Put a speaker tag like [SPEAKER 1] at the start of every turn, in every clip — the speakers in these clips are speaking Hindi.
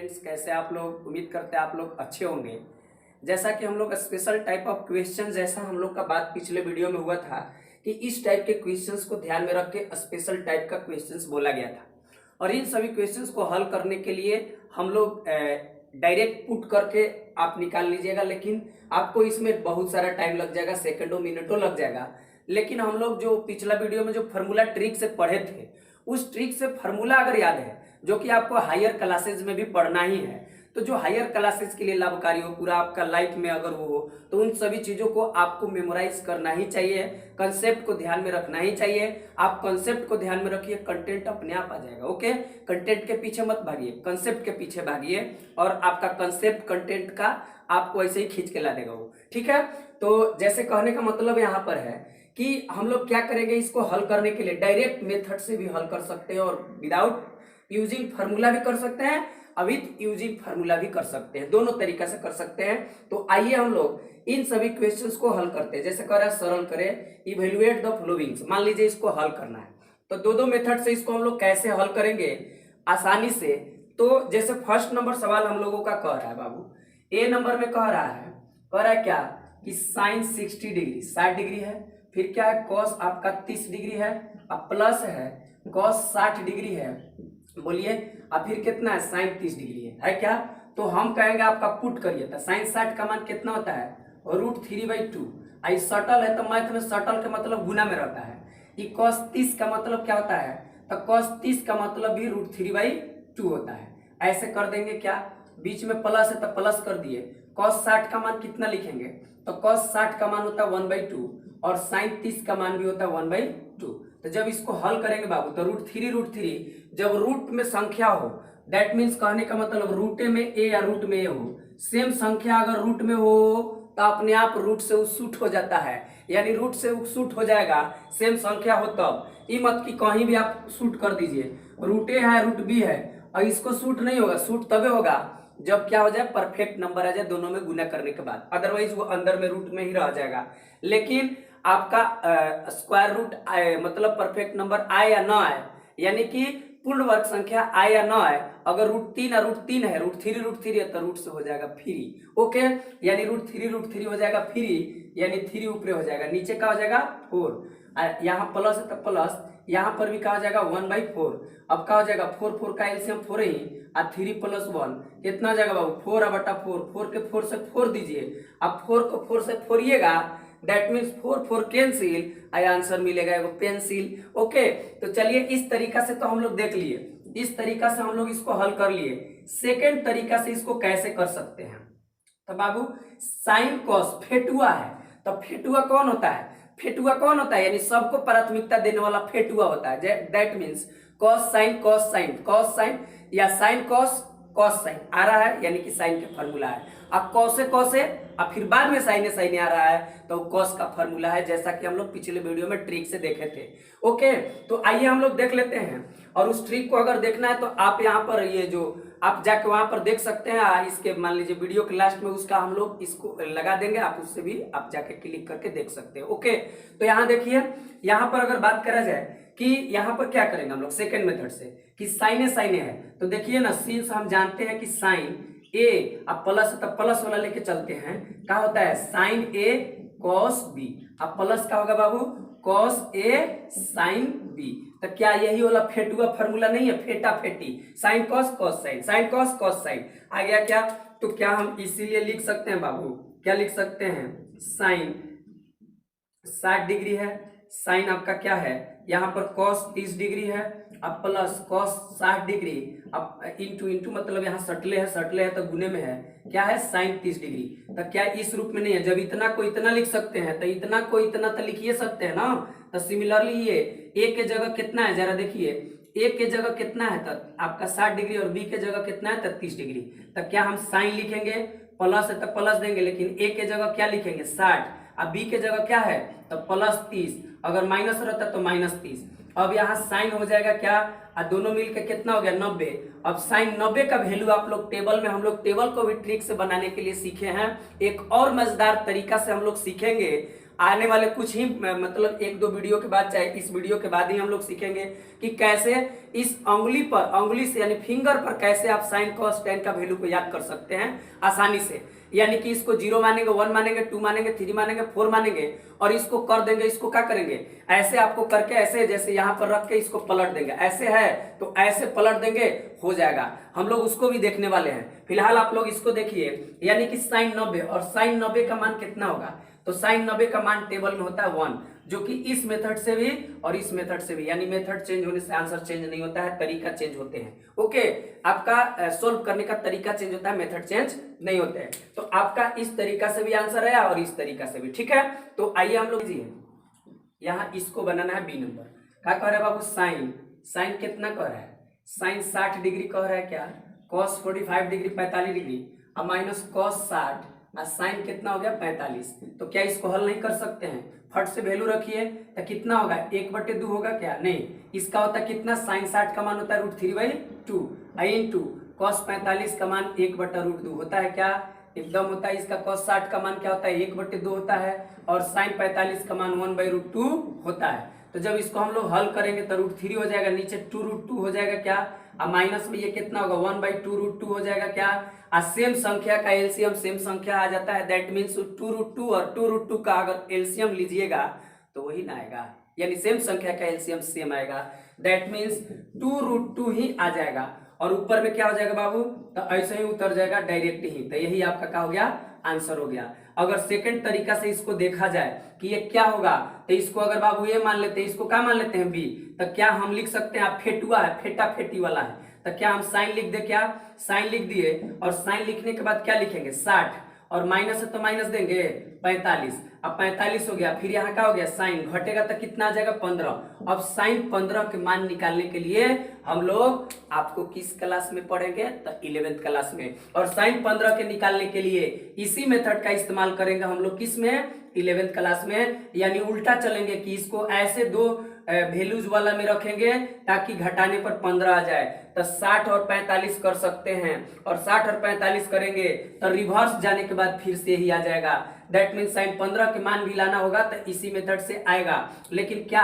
[SPEAKER 1] फ्रेंड्स, कैसे आप लोग? उम्मीद करते हैं आप लोग अच्छे होंगे। जैसा कि हम लोग स्पेशल टाइप ऑफ क्वेश्चन, जैसा हम लोग का बात पिछले वीडियो में हुआ था कि इस टाइप के क्वेश्चंस को ध्यान में रख के स्पेशल टाइप का क्वेश्चंस बोला गया था, और इन सभी क्वेश्चंस को हल करने के लिए हम लोग डायरेक्ट पुट करके आप निकाल लीजिएगा, लेकिन आपको इसमें बहुत सारा टाइम लग जाएगा, सेकंडों मिनटों लग जाएगा। लेकिन हम लोग जो पिछला वीडियो में जो फार्मूला ट्रिक से पढ़े थे, उस ट्रिक से फार्मूला अगर याद है, जो कि आपको हायर क्लासेज में भी पढ़ना ही है, तो जो हायर क्लासेस के लिए लाभकारी हो, पूरा आपका लाइफ में अगर वो हो, तो उन सभी चीजों को आपको मेमोराइज करना ही चाहिए, कंसेप्ट को ध्यान में रखना ही चाहिए। आप कंसेप्ट को ध्यान में रखिए, कंटेंट अपने आप आ जाएगा। ओके, कंटेंट के पीछे मत भागिए, कंसेप्ट के पीछे भागिए, और आपका कंसेप्ट कंटेंट का आपको ऐसे ही खींच के ला देगा वो। ठीक है, तो जैसे कहने का मतलब यहाँ पर है कि हम लोग क्या करेंगे, इसको हल करने के लिए डायरेक्ट मेथड से भी हल कर सकते हैं, और विदाउट यूजिंग फार्मूला भी कर सकते हैं, विथ यूजिंग फार्मूला भी कर सकते हैं, दोनों तरीका से कर सकते हैं। तो आइए हम लोग इन सभी क्वेश्चंस को हल करते हैं। जैसे कह रहा है सरल करें, इवेल्युएट द फॉलोइंग्स, मान लीजिए इसको हल करना है, तो दो मेथड से इसको हम लोग कैसे हल करेंगे आसानी से। तो जैसे फर्स्ट नंबर सवाल हम लोगों का कह रहा है बाबू, ए नंबर में कह रहा है क्या कि साइन 60 डिग्री 60 डिग्री है, फिर क्या है कॉस आपका 30 डिग्री है, अब प्लस है कॉस 60 डिग्री है, बोलिए, अब फिर कितना है साइन 30 डिग्री है क्या? तो हम कहेंगे आपका पुट करिए, तो साइन 60 का मान कितना होता है, √3/2। आई सटल है तो मैथ में सटल का मतलब गुना में रहता है। ये कॉस 30 का मतलब क्या होता है, तो कॉस 30 का मतलब भी √3/2 होता है। ऐसे कर देंगे, क्या बीच में प्लस है तो प्लस कर दिए। कॉस 60 का मान कितना लिखेंगे, तो कॉस 60 का मान होता है 1/2, और साइन 30 का मान भी होता है 1/2। तो जब इसको हल करेंगे बाबू, तो √3 जब रूट में संख्या हो, दैट मीन्स कहने का मतलब रूटे में ए या रूट में ए हो, सेम संख्या अगर रूट में हो तो अपने आप रूट से शूट हो जाता है, यानी रूट से शूट हो जाएगा, सेम संख्या हो तब। ये मत कि कहीं भी आप शूट कर दीजिए, रूट ए है रूट बी है और इसको शूट नहीं होगा, शूट तबे होगा जब क्या हो जाए, परफेक्ट नंबर आ जाए दोनों में गुना करने के बाद, अदरवाइज वो अंदर में रूट में ही रह जाएगा। लेकिन आपका स्क्वायर रूट आए, मतलब परफेक्ट नंबर आए या ना आए, यानी कि पूर्ण वर्ग संख्या आए या ना आए, अगर √3 है √3 है, √3 है, तो रूट से हो जाएगा फ्री। ओके, यानी √3 हो जाएगा फ्री, यानी 3 ऊपर हो जाएगा, नीचे का हो जाएगा 4, यहाँ प्लस है तो प्लस, यहाँ पर भी कहा जाएगा 1/4। अब क्या हो जाएगा, 4 का एलसीएम 4 ही, 3 + 1 कितना हो जाएगा बाबू, 4/4, 4 के 4 से 4 दीजिए, अब 4 को 4 से फोड़िएगा, दैट मीन्स 4 कैंसिल, आई आंसर मिलेगा एगो पेंसिल। ओके, तो चलिए इस तरीका से तो हम लोग देख लिए, इस तरीका से हम लोग इसको हल कर लिए। सेकेंड तरीका से इसको कैसे कर सकते हैं, तो बाबू साइन कॉस फेटुआ है, तो फेटुआ कौन होता है, फेटुआ कौन होता है, यानी सबको प्राथमिकता देने वाला फेटुआ होता है। दैट मीन्स कॉस साइन या साइन कॉस साइन आ रहा है, यानी कि साइन का फॉर्मूला है। अब कॉसे अब फिर बाद में साइने आ रहा है, तो कॉस का फॉर्मूला है, जैसा कि हम लोग पिछले वीडियो में ट्रिक से देखे थे। ओके, तो आइए हम लोग देख लेते हैं, और उस ट्रिक को अगर देखना है तो आप यहाँ पर ये जो आप जाके वहां पर देख सकते हैं, इसके मान लीजिए वीडियो के लास्ट में उसका हम लोग इसको लगा देंगे, आप उससे भी आप जाके क्लिक करके देख सकते हैं। ओके, तो यहाँ देखिए, यहाँ पर अगर बात करा जाए कि यहाँ पर क्या करेंगे हम लोग सेकेंड मेथड से, कि साइने है, तो देखिए ना, सिंस हम जानते हैं कि साइन ए, अब प्लस तो प्लस वाला लेके चलते हैं, क्या होता है साइन ए कॉस बी, अब प्लस का होगा बाबू कॉस ए साइन बी। तो क्या यही वाला फेटुआ फॉर्मूला नहीं है, फेटा फेटी, साइन कॉस साइन आ गया क्या? तो क्या हम इसीलिए लिख सकते हैं बाबू, क्या लिख सकते हैं, साइन 60 डिग्री है, साइन आपका क्या है, यहाँ पर कॉस 30 डिग्री है, अब प्लस कॉस 60 डिग्री, अब इंटू मतलब यहाँ सटले है तो गुने में है, क्या है साइन 30 डिग्री। तो क्या इस रूप में नहीं है, जब इतना को इतना लिख सकते हैं तो इतना को इतना तो लिखिए सकते हैं ना। तो सिमिलरली ये ए के जगह कितना है, जरा देखिए, ए के जगह कितना है, तो आपका 60 डिग्री, और बी के जगह कितना है, 30 डिग्री। तो क्या हम साइन लिखेंगे, प्लस है तो प्लस देंगे, लेकिन ए के जगह क्या लिखेंगे 60, अब बी के जगह क्या है तो +30, अगर माइनस रहता तो -30। अब यहाँ साइन हो जाएगा क्या, दोनों मिलकर कितना हो गया 90। अब साइन 90 का वैल्यू आप लोग टेबल में, हम लोग टेबल को भी ट्रिक से बनाने के लिए सीखे हैं, एक और मजेदार तरीका से हम लोग सीखेंगे। आने वाले कुछ ही मतलब 1-2 वीडियो के बाद, चाहे इस वीडियो के बाद ही हम लोग सीखेंगे कि कैसे इस उंगली से यानी फिंगर पर कैसे आप साइन कॉस टेन का वैल्यू को याद कर सकते हैं आसानी से। यानी कि इसको 0 मानेंगे, 1 मानेंगे, 2 मानेंगे, 3 मानेंगे, 4 मानेंगे और इसको कर देंगे। इसको क्या करेंगे, ऐसे आपको करके ऐसे जैसे यहाँ पर रख के इसको पलट देंगे। ऐसे है तो ऐसे पलट देंगे, हो जाएगा। हम लोग उसको भी देखने वाले हैं। फिलहाल आप लोग इसको देखिए, यानी कि साइन 90 और साइन 90 का मान कितना होगा, तो साइन 90 का मान टेबल में होता है 1, जो कि इस मेथड से भी और इस मेथड से भी, यानी मेथड चेंज होने से आंसर चेंज नहीं होता है, तरीका चेंज होते हैं। ओके, आपका सोल्व करने का तरीका चेंज होता है, मेथड चेंज नहीं होते हैं। तो आपका इस तरीका से भी आंसर है और इस तरीका से भी, ठीक है। तो आइए हम लोग यहाँ इसको बनाना है बी नंबर। क्या कह रहा है बाबू, साइन कितना कह रहा है, साइन 60 डिग्री कह रहा है क्या, कॉस 45 डिग्री 45 डिग्री और माइनस कॉस 60 और साइन कितना हो गया 45। तो क्या इसको हल नहीं कर सकते हैं, फट से वैल्यू रखिए तो कितना होगा 1/2 होगा क्या, नहीं, इसका होता है कितना, साइन 60 का मान होता है √3/2 इंटू कॉस 45 का मान 1/√2 होता है क्या, एकदम होता है। इसका कॉस 60 का मान क्या होता है 1/2 होता है और साइन 45 का मान 1/√2 होता है। तो जब इसको हम लोग हल करेंगे तो √3 हो जाएगा, नीचे 2√2 हो जाएगा क्या, और माइनस में ये कितना होगा 1/2√2 हो जाएगा क्या। और सेम संख्या का एलसीएम सेम संख्या आ जाता है, दैट मीन्स 2√2 और 2√2 का अगर एलसीएम लीजिएगा तो वही ना आएगा, यानी सेम संख्या का एलसीएम सेम आएगा, दैट मीन्स 2√2 ही आ जाएगा। और ऊपर में क्या हो जाएगा बाबू, तो ऐसे ही उतर जाएगा डायरेक्ट ही। तो यही आपका क्या हो गया, आंसर हो गया। अगर सेकंड तरीका से इसको देखा जाए कि ये क्या होगा, तो इसको अगर बाबू ये मान लेते हैं, इसको क्या मान लेते हैं बी, तो क्या हम लिख सकते हैं, आप फेटुआ है, फेटा फेटी वाला है, तो क्या हम साइन लिख दे, क्या साइन लिख दिए और साइन लिखने के बाद क्या लिखेंगे 60 और माइनस है तो माइनस देंगे 45। अब 45 हो गया, फिर यहाँ क्या हो गया साइन, घटेगा तो कितना आ जाएगा 15। अब साइन 15 के मान निकालने के लिए हम लोग आपको किस क्लास में पढ़ेंगे, तो 11th क्लास में। और साइन 15 के निकालने के लिए इसी मेथड का इस्तेमाल करेंगे हम लोग, किस में 11th क्लास में, यानी उल्टा चलेंगे कि इसको ऐसे दो वैल्यूज वाला में रखेंगे ताकि घटाने पर 15 आ जाए। तो 60 और 45 कर सकते हैं और 60 और 45 करेंगे तो रिवर्स जाने के बाद फिर से ही आ जाएगा, दैट मीन साइन 15 के मान भी लाना होगा तो इसी मेथड से आएगा। लेकिन क्या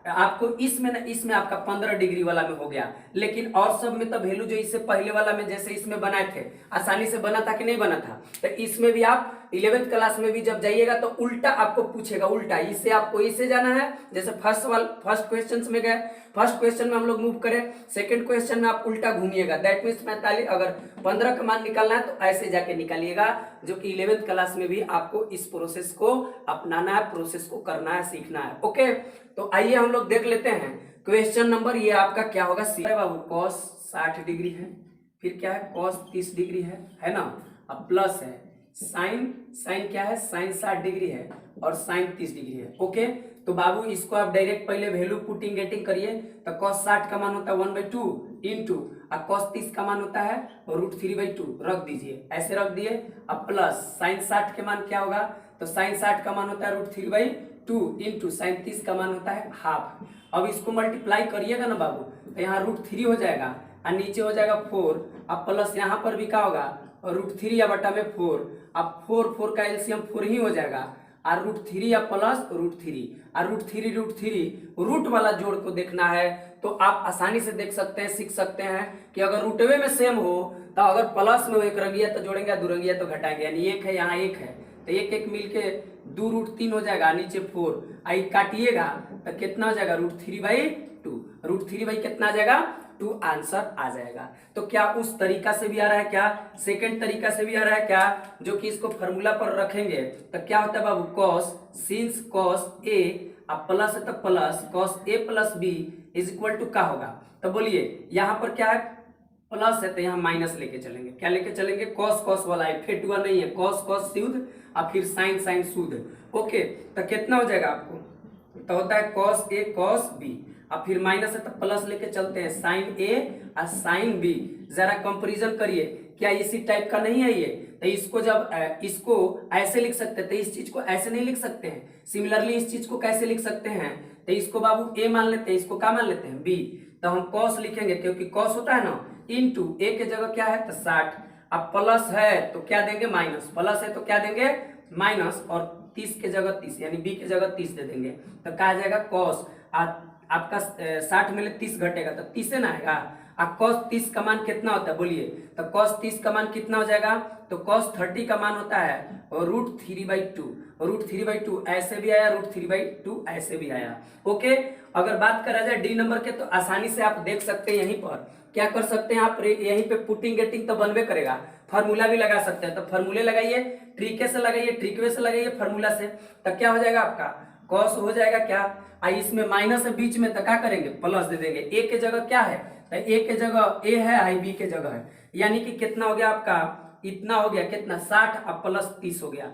[SPEAKER 1] आपको इसमें ना, इसमें आपका 15 डिग्री वाला में हो गया, लेकिन और सब में तो वैल्यू जो इससे पहले वाला में जैसे इसमें बनाए थे आसानी से बना था कि नहीं बना था, तो इसमें भी आप 11th क्लास में भी जब जाइएगा तो उल्टा आपको पूछेगा, उल्टा इससे आपको इससे जाना है। जैसे फर्स्ट क्वेश्चन में गए, फर्स्ट क्वेश्चन में हम लोग मूव करें, सेकंड क्वेश्चन में आप उल्टा घूमिएगा, दैट मीन्स 45 अगर 15 का मान निकालना है तो ऐसे जाके निकालिएगा, जो कि 11th क्लास में भी आपको इस प्रोसेस को अपनाना है, प्रोसेस को करना है, सीखना है। ओके, तो आइए हम लोग देख लेते हैं क्वेश्चन नंबर, ये आपका क्या होगा, सी बाबू कॉस 60 डिग्री है, फिर क्या है कॉस 30 डिग्री है ना, अब प्लस है साइन क्या है, साइन 60 डिग्री है और साइन 30 डिग्री है। ओके, तो बाबू इसको आप डायरेक्ट पहले वैल्यू पुटिंग गेटिंग करिए, तो cos 60 का मान होता है 1/2 इंटू और cos 30 का मान होता है √3/2, रख दीजिए, ऐसे रख दिए। अब प्लस साइन 60 के मान क्या होगा, तो साइन 60 का मान होता है √3/2 इंटू साइन 30 का मान होता है हाफ। अब इसको मल्टीप्लाई करिएगा ना बाबू, तो यहाँ √3 हो जाएगा और नीचे हो जाएगा 4, अब प्लस यहाँ पर भी क्या होगा √3 या बटा में 4, अब 4 का एलसीएम 4 ही हो जाएगा और √3 या प्लस √3 और √3 रूट वाला जोड़ को देखना है तो आप आसानी से देख सकते हैं, सीख सकते हैं कि अगर रूटवे में सेम हो तो अगर प्लस में एक रंगिया तो जोड़ेंगे, दो रंगिया तो घटाएंगे, यानी एक है यहाँ एक है तो एक मिलके 2√3 हो जाएगा, नीचे 4 आई काटिएगा तो कितना हो जाएगा √3/2, √3 कितना आ जाएगा 2 आंसर आ जाएगा। तो क्या उस तरीका से भी आ रहा है, क्या सेकंड तरीका से भी आ रहा है क्या, जो कि इसको फॉर्मूला पर रखेंगे तो क्या होता है बाबू, कॉस सिंस कॉस ए अब प्लस है तो plus cos A plus B is equal to क्या होगा, तो बोलिए यहाँ पर क्या है प्लस है तो यहाँ माइनस लेके चलेंगे, क्या लेके चलेंगे कॉस कॉस वाला है, फेटुआ नहीं है, कॉस कॉस शुद्ध और फिर साइन साइन शुद्ध। ओके, तो कितना हो जाएगा आपको, तो होता है कॉस ए कॉस बी, अब फिर माइनस है तो प्लस लेके चलते हैं साइन ए और साइन बी, जरा कंपैरिजन करिए क्या इसी टाइप का नहीं है ये, तो इसको जब इसको ऐसे लिख सकते हैं तो इस चीज को ऐसे नहीं लिख सकते हैं, सिमिलरली इस चीज को कैसे लिख सकते हैं, तो इसको बाबू ए मान लेते हैं, इसको क्या मान लेते हैं बी, तो हम कॉस लिखेंगे क्योंकि कॉस होता है ना, इनटू ए के जगह क्या है तो 60, अब प्लस है तो क्या देंगे माइनस, प्लस है तो क्या देंगे माइनस और 30 के जगह 30 यानी बी के जगह 30 दे देंगे तो क्या आ जाएगा कॉस आपका 60 में 30 घटेगा तो 30 ना आएगा। अब cos 30 का मान कितना होता है बोलिए, तो cos 30 का मान कितना हो जाएगा, तो cos 30 का मान होता है √3/2, √3/2 ऐसे भी आया, √3/2 ऐसे भी आया। ओके, अगर बात करा जाए डी नंबर के तो आसानी से आप देख सकते हैं, यहीं पर क्या कर सकते हैं आप, यहीं पे पुटिंग गेटिंग तो बनवे करेगा, फार्मूला भी लगा सकते हैं, तो फार्मूले लगाइए, ट्रिके से लगाइए, ट्रिकवे से लगाइए फार्मूला से, तो क्या हो जाएगा आपका कॉस हो जाएगा क्या, आई इसमें माइनस है बीच में तो क्या करेंगे प्लस दे देंगे, ए के जगह क्या है तो ए के जगह ए है, आई बी के जगह है, यानी कि कितना हो गया आपका इतना हो गया कितना 60 अब प्लस 30 हो गया,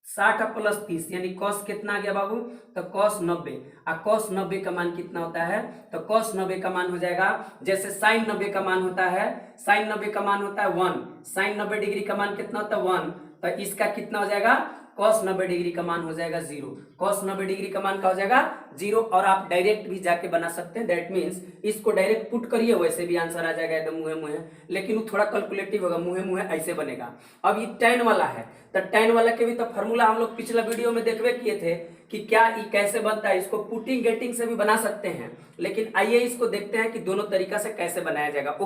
[SPEAKER 1] 60 अब प्लस 30 यानी कॉस कितना आ गया बाबू, तो कॉस 90, और कॉस 90 का मान कितना होता है, तो कॉस 90 का मान हो जाएगा जैसे साइन 90 का मान होता है, साइन 90 का मान होता है 1, साइन 90 डिग्री का मान कितना होता है 1, तो इसका कितना हो जाएगा cos 90 डिग्री का मान हो जाएगा 0, cos 90 डिग्री का मान का हो जाएगा 0, और आप डायरेक्ट भी जाके बना सकते हैं, दैट मीन्स इसको डायरेक्ट पुट करिए वैसे भी आंसर आ जाएगा एकदम मुहे मुहे, लेकिन वो थोड़ा कैलकुलेटिव होगा, मुहे मुहे ऐसे बनेगा। अब ये tan वाला है तो tan वाला के भी तो फॉर्मूला हम लोग पिछला वीडियो में देखवे किए थे कि क्या ये कैसे बनता है, इसको पुटिंग गेटिंग से भी बना सकते हैं, लेकिन आइए इसको देखते हैं कि दोनों तरीका से कैसे बनाया जाएगा।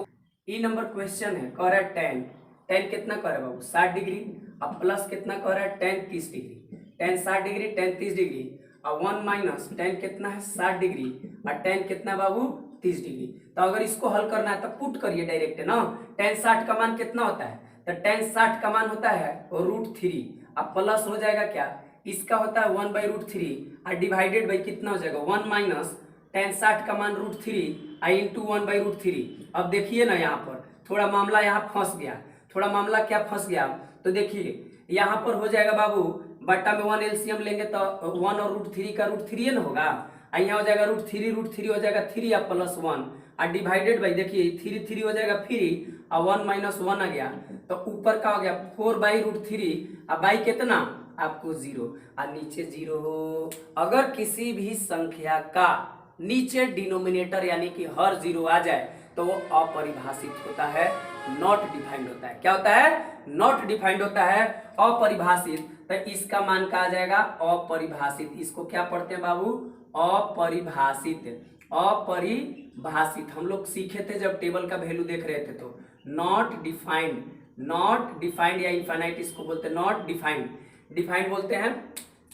[SPEAKER 1] ई नंबर क्वेश्चन है, कह रहा है tan कितना कह रहा है बाबू 60 डिग्री, अब प्लस कितना कह रहा है tan 30 degree, tan 60 degree tan 30 degree, और 1 माइनस tan कितना है 60 डिग्री, और tan कितना बाबू 30 डिग्री। तो अगर इसको हल करना है तो पुट करिए डायरेक्ट ना, tan 60 का मान कितना होता है, तो tan 60 का मान होता है √3, अब प्लस हो जाएगा क्या, इसका होता है 1/√3 और डिवाइडेड बाई कितना हो जाएगा 1 माइनस tan 60 का मान √3 इंटू 1/√3। अब देखिए ना यहाँ पर थोड़ा मामला यहाँ फंस गया, थोड़ा मामला क्या फंस गया, तो देखिए यहाँ पर हो जाएगा बाबू बट्टा में 1 एलसीएम लेंगे तो 1 और √3 का √3 ना होगा, यहाँ हो जाएगा √3 हो जाएगा 3 या प्लस 1 और डिवाइडेड बाई देखिए 3 हो जाएगा 3 और 1 माइनस 1 आ गया, तो ऊपर का हो गया 4/√3 और बाई कितना आपको 0 और नीचे 0 हो। अगर किसी भी संख्या का नीचे डिनोमिनेटर यानी कि हर 0 आ जाए तो वो अपरिभाषित होता है, नॉट डिफाइंड होता है। क्या होता है, नॉट डिफाइंड होता है, अपरिभाषित, तो इसका मान क्या आ जाएगा अपरिभाषित। इसको क्या पढ़ते हैं बाबू अपरिभाषित, अपरिभाषित हम लोग सीखे थे जब टेबल का वैल्यू देख रहे थे, तो नॉट डिफाइंड, नॉट डिफाइंड या इनफाइनाइट इसको बोलते हैं, नॉट डिफाइंड, डिफाइंड बोलते हैं,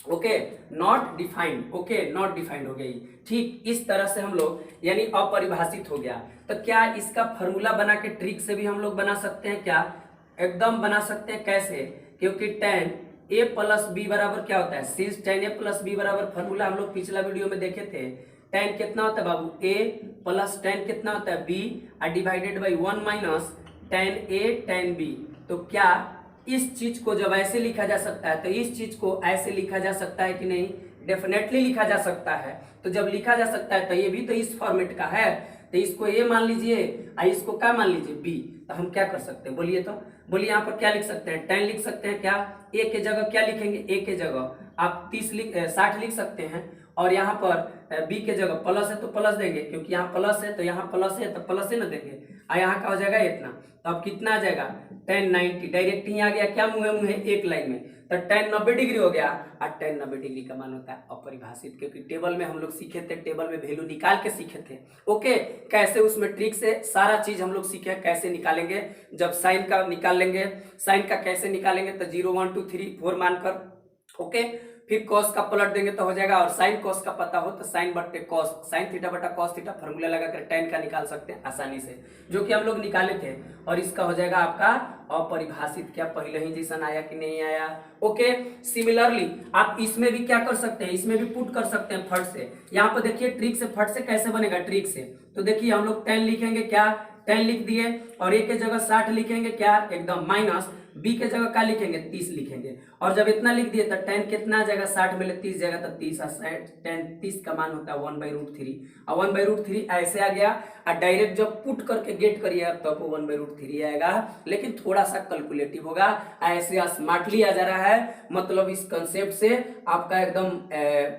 [SPEAKER 1] okay not defined, okay not defined हो गई। ठीक इस तरह से हम लोग यानी अपरिभाषित हो गया, तो क्या इसका फॉर्मूला बना के ट्रिक से भी हम लोग बना सकते हैं क्या, एकदम बना सकते हैं। कैसे, क्योंकि tan a प्लस बी बराबर क्या होता है, sin tan a plus B बराबर फॉर्मूला हम लोग पिछला वीडियो में देखे थे, tan कितना होता है बाबू a प्लस tan कितना होता है b और divided by 1 minus tan a tan b। तो क्या इस चीज को जब ऐसे लिखा जा सकता है तो इस चीज को ऐसे लिखा जा सकता है कि नहीं, डेफिनेटली लिखा जा सकता है। तो जब लिखा जा सकता है तो ये भी तो इस फॉर्मेट का है, तो इसको ए मान लीजिए और इसको क्या मान लीजिए बी, तो हम क्या कर सकते हैं बोलिए, तो बोलिए यहाँ पर क्या लिख सकते हैं, tan लिख सकते हैं, क्या ए के जगह क्या लिखेंगे, ए के जगह आप 60 लिख सकते हैं, और यहाँ पर बी के जगह प्लस है तो प्लस देंगे, क्योंकि यहाँ प्लस है तो यहाँ प्लस है तो प्लस ही ना देंगे, और यहाँ का हो जाएगा इतना, तो अब कितना आ जाएगा tan 90, डायरेक्ट ही आ गया क्या मुहे मुहे एक लाइन में, तो tan 90 डिग्री हो गया, और tan 90 डिग्री का मान होता है अपरिभाषित, क्योंकि टेबल में हम लोग सीखे थे, टेबल में वैल्यू निकाल के सीखे थे। ओके, कैसे उसमें ट्रिक से सारा चीज हम लोग सीखे कैसे निकालेंगे, जब साइन का निकाल लेंगे, साइन का कैसे निकालेंगे तो 0 1 2 3 4 मानकर, ओके फिर कॉस का पलट देंगे तो हो जाएगा, और साइन कॉस का पता हो तो साइन बट्टे कॉस, साइन थीटा बटा कॉस थीटा फॉर्मूला लगाकर tan का निकाल सकते हैं आसानी से, जो कि हम लोग निकाले थे, और इसका हो जाएगा आपका अपरिभाषित। क्या पहले ही जैसा आया कि नहीं आया। ओके, सिमिलरली आप इसमें भी क्या कर सकते हैं, इसमें भी पुट कर सकते हैं फट से। यहाँ पर देखिए ट्रिक से, फट से कैसे बनेगा ट्रिक से, तो देखिए हम लोग tan लिखेंगे, क्या tan लिख दिए, और a के जगह 60 लिखेंगे, क्या एकदम माइनस b के जगह क्या लिखेंगे 30 लिखेंगे, और जब इतना लिख दिए तो tan कितना आ जाएगा 60 में 30 जाएगा तो 30, tan 30 का मान होता है 1/√3, और 1/√3 ऐसे आ गया, और डायरेक्ट जब पुट करके गेट करिए तब तो 1/√3 आएगा, लेकिन थोड़ा सा कैलकुलेटिव होगा, ऐसे स्मार्टली आ जा रहा है, मतलब इस कंसेप्ट से आपका एकदम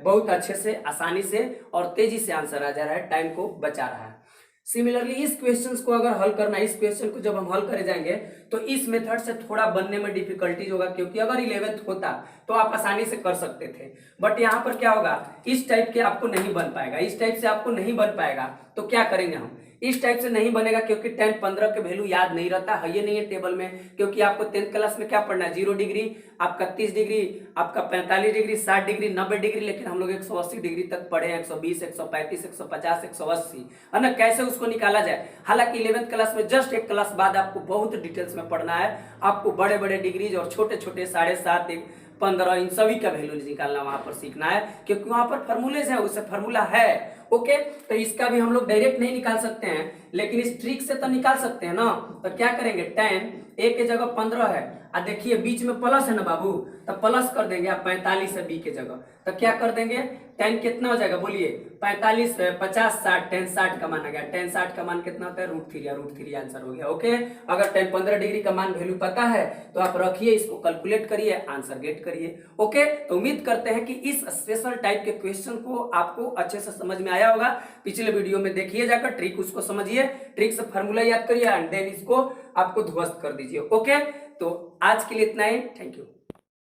[SPEAKER 1] बहुत अच्छे से आसानी से और तेजी से आंसर आ जा रहा है, टाइम को बचा रहा है। सिमिलरली इस क्वेश्चंस को अगर हल करना, इस क्वेश्चन को जब हम हल करे जाएंगे तो इस मेथड से थोड़ा बनने में डिफिकल्टीज होगा, क्योंकि अगर 11th होता तो आप आसानी से कर सकते थे, बट यहाँ पर क्या होगा, इस टाइप के आपको नहीं बन पाएगा, इस टाइप से आपको नहीं बन पाएगा। तो क्या करेंगे हम, इस टाइप से नहीं बनेगा क्योंकि 10 15 के वैल्यू याद नहीं रहता है, ये नहीं है टेबल में, क्योंकि आपको 10th क्लास में क्या पढ़ना है, 0 डिग्री, आपका 30 डिग्री, आपका 45 डिग्री, 60 डिग्री, 90 डिग्री, लेकिन हम लोग 180 डिग्री तक पढ़े हैं, 120, 135, 150, 180 है ना, कैसे उसको निकाला जाए। हालांकि 11th क्लास में जस्ट एक क्लास बाद आपको बहुत डिटेल्स में पढ़ना है, आपको बड़े बड़े डिग्रीज और छोटे छोटे 7.5 15 इन सभी का वैल्यू निकालना वहां पर सीखना है, क्योंकि वहां पर फॉर्मूलेज है, उससे फॉर्मूला है। ओके, तो इसका भी हम लोग डायरेक्ट नहीं निकाल सकते हैं, लेकिन इस ट्रिक से तो निकाल सकते हैं ना। तो क्या करेंगे, 10 ए के जगह 15 है, और देखिए बीच में प्लस है ना बाबू, तो प्लस कर देंगे आप 45 है बी के जगह, तो क्या कर देंगे 10 कितना हो जाएगा बोलिए, 45 50 60, 10 60 का मान आ गया, 10 60 का मान कितना होता है, √3 आंसर हो गया। ओके, अगर 10 15 डिग्री का मान वैल्यू पता है तो आप रखिए, इसको कैलकुलेट करिए, आंसर गेट करिए। ओके, तो उम्मीद करते हैं कि इस स्पेशल टाइप के क्वेश्चन को आपको अच्छे से समझ में आया होगा। पिछले वीडियो में देखिए जाकर, ट्रिक उसको समझिए, ट्रिक से फार्मूला याद करिए एंड देन इसको आपको ध्वस्त कर दीजिए। ओके, तो आज के लिए इतना ही, थैंक यू।